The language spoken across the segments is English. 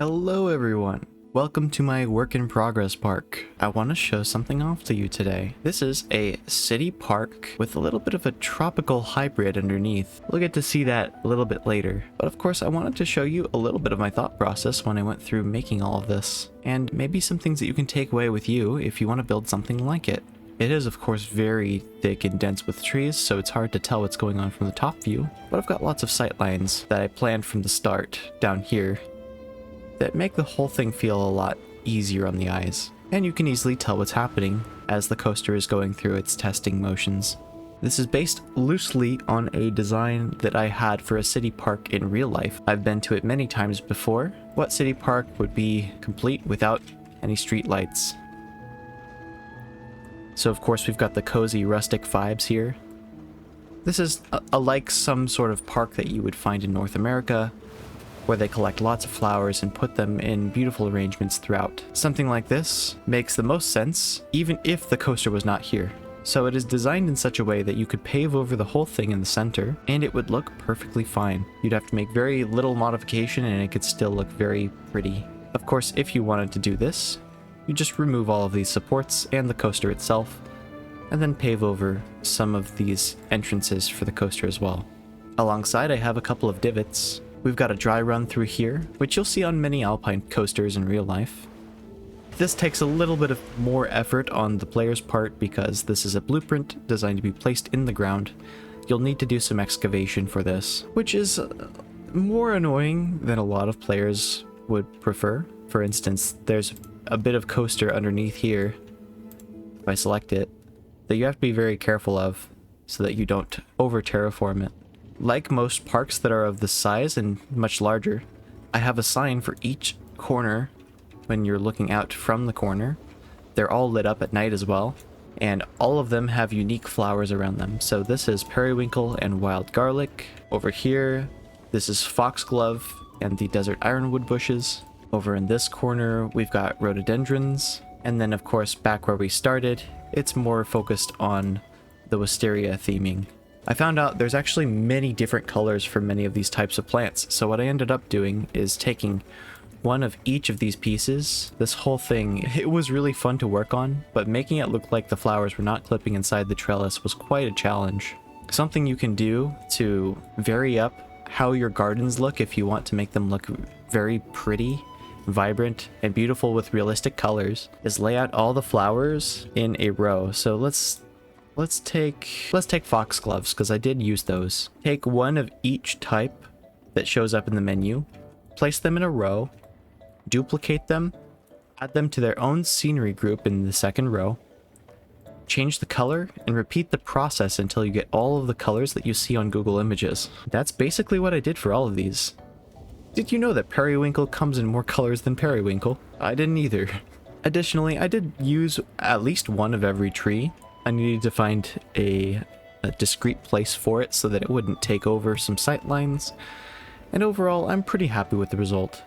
Hello everyone! Welcome to my work in progress park. I want to show something off to you today. This is a city park with a little bit of a tropical hybrid underneath. We'll get to see that a little bit later. But of course I wanted to show you a little bit of my thought process when I went through making all of this. And maybe some things that you can take away with you if you want to build something like it. It is of course very thick and dense with trees, so it's hard to tell what's going on from the top view. But I've got lots of sight lines that I planned from the start down here that make the whole thing feel a lot easier on the eyes. And you can easily tell what's happening as the coaster is going through its testing motions. This is based loosely on a design that I had for a city park in real life. I've been to it many times before. What city park would be complete without any street lights? So of course we've got the cozy rustic vibes here. This is like some sort of park that you would find in North America, where they collect lots of flowers and put them in beautiful arrangements throughout. Something like this makes the most sense, even if the coaster was not here. So it is designed in such a way that you could pave over the whole thing in the center, and it would look perfectly fine. You'd have to make very little modification and it could still look very pretty. Of course, if you wanted to do this, you just remove all of these supports and the coaster itself, and then pave over some of these entrances for the coaster as well. Alongside, I have a couple of divots. We've got a dry run through here, which you'll see on many Alpine coasters in real life. This takes a little bit of more effort on the player's part because this is a blueprint designed to be placed in the ground. You'll need to do some excavation for this, which is more annoying than a lot of players would prefer. For instance, there's a bit of coaster underneath here, if I select it, that you have to be very careful of so that you don't over-terraform it. Like most parks that are of this size and much larger, I have a sign for each corner when you're looking out from the corner. They're all lit up at night as well, and all of them have unique flowers around them. So this is periwinkle and wild garlic. Over here, this is foxglove and the desert ironwood bushes. Over in this corner, we've got rhododendrons. And then of course, back where we started, it's more focused on the wisteria theming. I found out there's actually many different colors for many of these types of plants. So what I ended up doing is taking one of each of these pieces. This whole thing, it was really fun to work on, but making it look like the flowers were not clipping inside the trellis was quite a challenge. Something you can do to vary up how your gardens look if you want to make them look very pretty, vibrant, and beautiful with realistic colors is lay out all the flowers in a row. So let's take foxgloves, because I did use those. Take one of each type that shows up in the menu, place them in a row, duplicate them, add them to their own scenery group in the second row, change the color, and repeat the process until you get all of the colors that you see on Google Images. That's basically what I did for all of these. Did you know that periwinkle comes in more colors than periwinkle? I didn't either. Additionally, I did use at least one of every tree. I needed to find a discrete place for it so that it wouldn't take over some sight lines. And overall, I'm pretty happy with the result.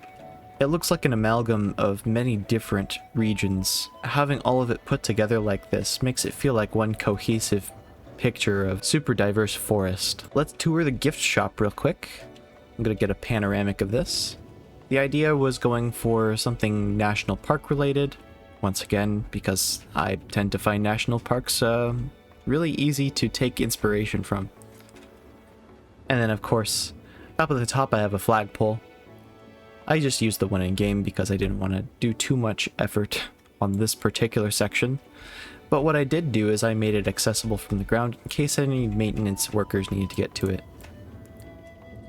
It looks like an amalgam of many different regions. Having all of it put together like this makes it feel like one cohesive picture of super diverse forest. Let's tour the gift shop real quick. I'm gonna get a panoramic of this. The idea was going for something national park related, once again, because I tend to find national parks really easy to take inspiration from. And then of course, up at the top I have a flagpole. I just used the one in game because I didn't want to do too much effort on this particular section. But what I did do is I made it accessible from the ground in case any maintenance workers needed to get to it.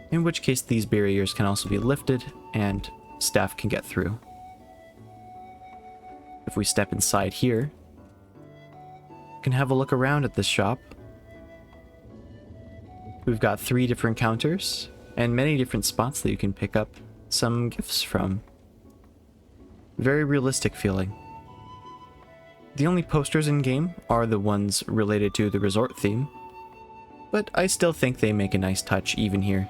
In which case these barriers can also be lifted and staff can get through. If we step inside here, you can have a look around at this shop. We've got 3 different counters and many different spots that you can pick up some gifts from. Very realistic feeling. The only posters in game are the ones related to the resort theme, but I still think they make a nice touch even here.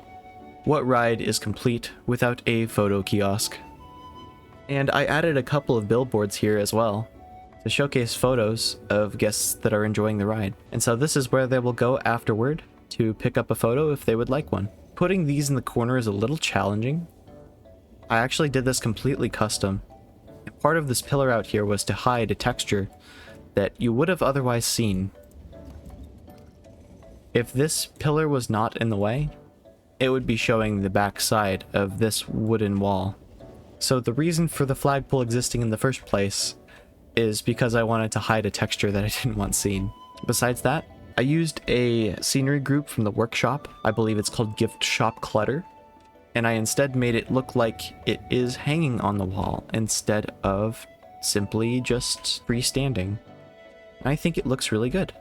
What ride is complete without a photo kiosk? And I added a couple of billboards here as well to showcase photos of guests that are enjoying the ride. And so this is where they will go afterward to pick up a photo if they would like one. Putting these in the corner is a little challenging. I actually did this completely custom. And part of this pillar out here was to hide a texture that you would have otherwise seen. If this pillar was not in the way, it would be showing the back side of this wooden wall. So the reason for the flagpole existing in the first place is because I wanted to hide a texture that I didn't want seen. Besides that, I used a scenery group from the workshop. I believe it's called Gift Shop Clutter. And I instead made it look like it is hanging on the wall instead of simply just freestanding. I think it looks really good.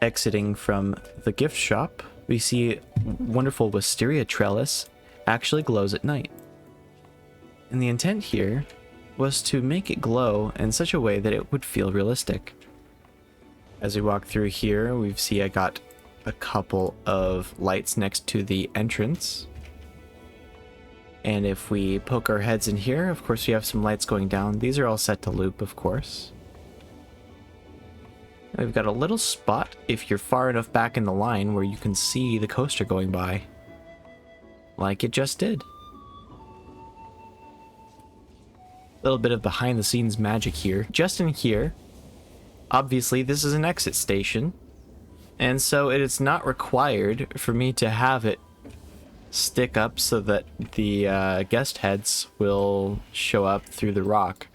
Exiting from the gift shop, we see wonderful wisteria trellis actually glows at night. And the intent here was to make it glow in such a way that it would feel realistic. As we walk through here, we see I got a couple of lights next to the entrance. And if we poke our heads in here, of course we have some lights going down. These are all set to loop, of course. And we've got a little spot, if you're far enough back in the line, where you can see the coaster going by. Like it just did. A little bit of behind the scenes magic here. Just in here, obviously this is an exit station. And so it is not required for me to have it stick up so that the guest heads will show up through the rock.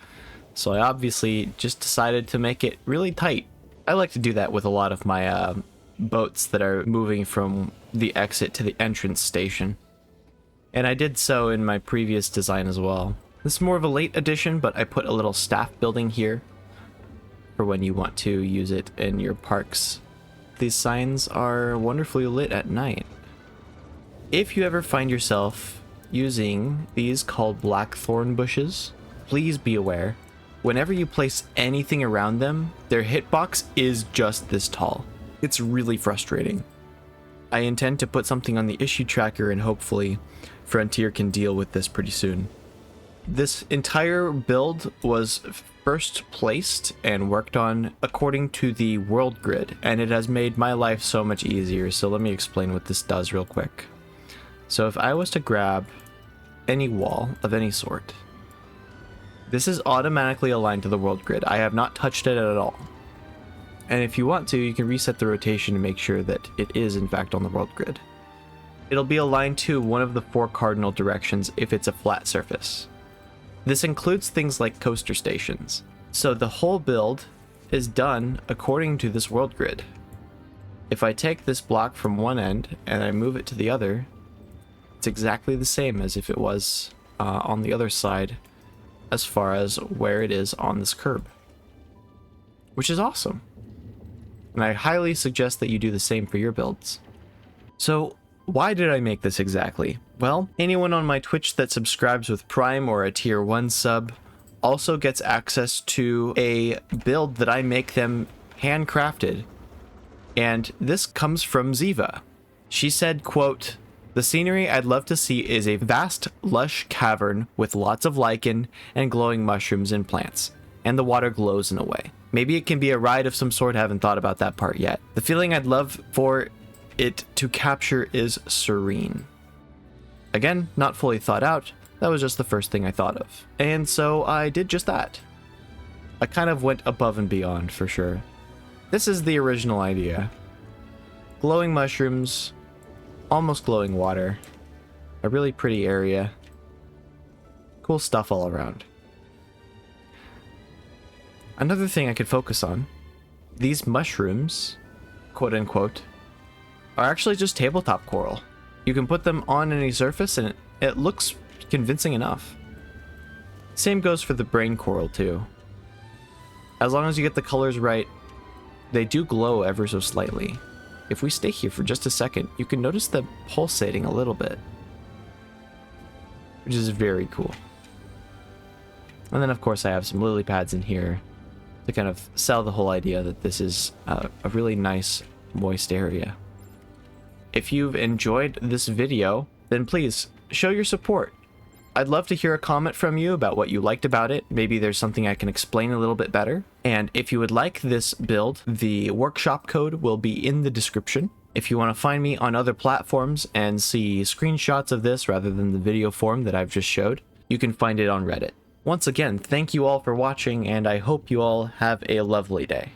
So I obviously just decided to make it really tight. I like to do that with a lot of my boats that are moving from the exit to the entrance station. And I did so in my previous design as well. This is more of a late addition, but I put a little staff building here for when you want to use it in your parks. These signs are wonderfully lit at night. If you ever find yourself using these called blackthorn bushes, please be aware, whenever you place anything around them, their hitbox is just this tall. It's really frustrating. I intend to put something on the issue tracker and hopefully Frontier can deal with this pretty soon. This entire build was first placed and worked on according to the world grid, and it has made my life so much easier. So let me explain what this does real quick. So if I was to grab any wall of any sort, this is automatically aligned to the world grid. I have not touched it at all. And if you want to, you can reset the rotation to make sure that it is in fact on the world grid. It'll be aligned to one of the 4 cardinal directions if it's a flat surface. This includes things like coaster stations. So the whole build is done according to this world grid. If I take this block from one end and I move it to the other, it's exactly the same as if it was on the other side as far as where it is on this curb, which is awesome. And I highly suggest that you do the same for your builds. So why did I make this exactly? Well, anyone on my Twitch that subscribes with Prime or a tier 1 sub also gets access to a build that I make them handcrafted. And this comes from Ziva. She said, quote, "The scenery I'd love to see is a vast, lush cavern with lots of lichen and glowing mushrooms and plants. And the water glows in a way. Maybe it can be a ride of some sort, haven't thought about that part yet. The feeling I'd love for it to capture is serene." Again, not fully thought out. That was just the first thing I thought of. And so I did just that. I kind of went above and beyond for sure. This is the original idea. Glowing mushrooms, almost glowing water, a really pretty area. Cool stuff all around. Another thing I could focus on, these mushrooms, quote unquote, are actually just tabletop coral. You can put them on any surface and it looks convincing enough. Same goes for the brain coral too. As long as you get the colors right, they do glow ever so slightly. If we stay here for just a second, you can notice them pulsating a little bit, which is very cool. And then of course I have some lily pads in here to kind of sell the whole idea that this is a really nice moist area. If you've enjoyed this video, then please show your support. I'd love to hear a comment from you about what you liked about it. Maybe there's something I can explain a little bit better. And if you would like this build, the workshop code will be in the description. If you want to find me on other platforms and see screenshots of this rather than the video form that I've just showed, you can find it on Reddit. Once again, thank you all for watching, and I hope you all have a lovely day.